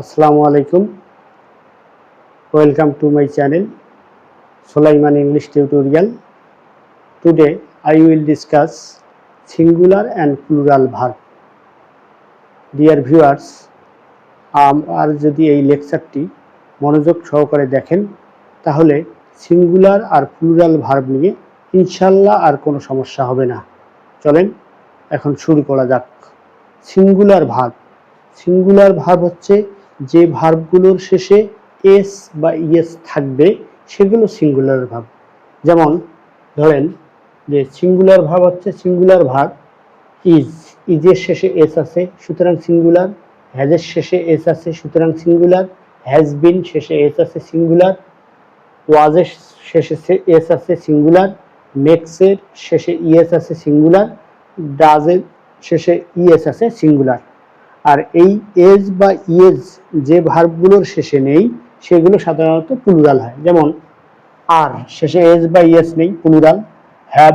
Assalamu alaikum. Welcome to my channel Sulaiman English Tutorial. Today I will discuss singular and plural verb. Dear viewers, আর যদি এই লেকচারটি মনোযোগ সহকারে দেখেন তাহলে সিঙ্গুলার আর প্লুরাল ভার্ব নিয়ে ইনশাআল্লাহ আর কোনো সমস্যা হবে না। চলেন এখন শুরু করা যাক। সিঙ্গুলার ভার্ব হচ্ছে যে ভার্বগুলোর শেষে এস বা ইএস থাকবে সেগুলো সিঙ্গুলার ভার্ব। যেমন ধরেন যে সিঙ্গুলার ভার্ব হচ্ছে সিঙ্গুলার ভার্ব ইজের শেষে এস আছে সুতরাং সিঙ্গুলার, হ্যাজের শেষে এস আছে সুতরাং সিঙ্গুলার, হ্যাজ বিন শেষে এস আছে সিঙ্গুলার, ওয়াজের শেষে এস আছে সিঙ্গুলার, মেক্সের শেষে ইএস আছে সিঙ্গুলার, ডাজের শেষে ইএস আছে সিঙ্গুলার। আর এই এজ বা ইএস যে ভার্বগুলোর শেষে নেই সেগুলো সাধারণত প্লুরাল হয়। যেমন আর শেষে এজ বা ইএস নেই, প্লুরাল। হ্যাভ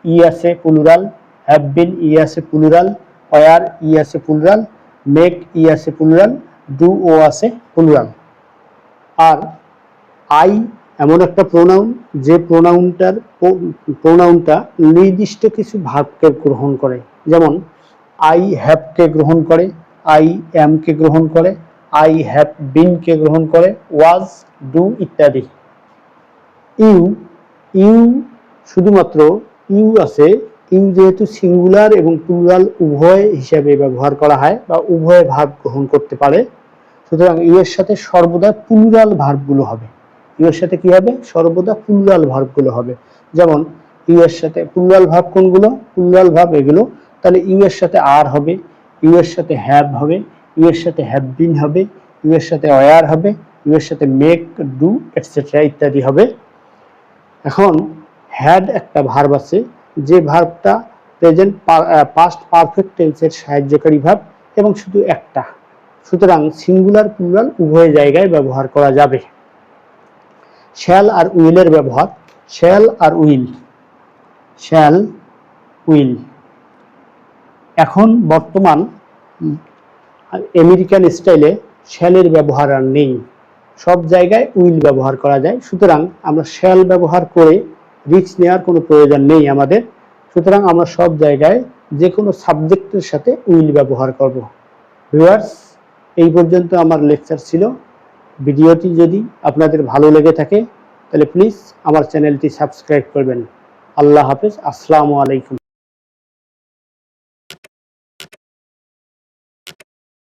ই আছে প্লুরাল, হ্যাভ বিন ই আছে প্লুরাল, ওয়ার ই আছে প্লুরাল, মেক ই আছে প্লুরাল, ডু ও আছে প্লুরাল। আর আই এমন একটা প্রোনাউন যে প্রোনাউনটা নির্দিষ্ট কিছু ভার্বকে গ্রহণ করে। যেমন আই হ্যাভকে গ্রহণ করে, আই অ্যামকে গ্রহণ করে, আই হ্যাভ বিনকে গ্রহণ করে, ওয়াজ, ডু ইত্যাদি। ইউ শুধুমাত্র ইউ আছে, ইউ যেহেতু সিঙ্গুলার এবং প্লুরাল উভয় হিসাবে ব্যবহার করা হয় বা উভয় ভার্ব গ্রহণ করতে পারে, সুতরাং ইউ এর সাথে সর্বদা প্লুরাল ভার্বগুলো হবে। ইউ এর সাথে কি হবে? সর্বদা প্লুরাল ভার্বগুলো হবে। যেমন ইউ এর সাথে প্লুরাল ভার্ব কোনগুলো? প্লুরাল ভার্ব এগুলো। তাহলে ইউ এর সাথে আর হবে, ইউ এর সাথে হ্যাভ হবে, ইউ এর সাথে হ্যাভ বিন হবে, ইউ এর সাথে ওয়ার হবে, ইউ এর সাথে মেক, ডু এটসেট্রা ইত্যাদি হবে। এখন হ্যাড একটা ভার্ব আছে যে ভার্বটা প্রেজেন্ট পাস্ট পারফেক্ট টেন্সের সাহায্যকারী ভার্ব এবং শুধু একটা, সুতরাং সিঙ্গুলার প্লুরাল উভয় জায়গায় ব্যবহার করা যাবে। শ্যাল আর উইলের ব্যবহার। শ্যাল আর উইল, শ্যাল উইল। এখন বর্তমান আমেরিকান স্টাইলে শ্যালের ব্যবহার আর নেই, সব জায়গায় উইল ব্যবহার করা যায়। সুতরাং আমরা শ্যাল ব্যবহার করে রিস্ক নেওয়ার কোনো প্রয়োজন নেই আমাদের। সুতরাং আমরা সব জায়গায় যে কোনো সাবজেক্টের সাথে উইল ব্যবহার করব। ভিউয়ার্স, এই পর্যন্ত আমার লেকচার ছিল। ভিডিওটি যদি আপনাদের ভালো লেগে থাকে তাহলে প্লিজ আমার চ্যানেলটি সাবস্ক্রাইব করবেন। আল্লাহ হাফেজ। আসসালামু আলাইকুম।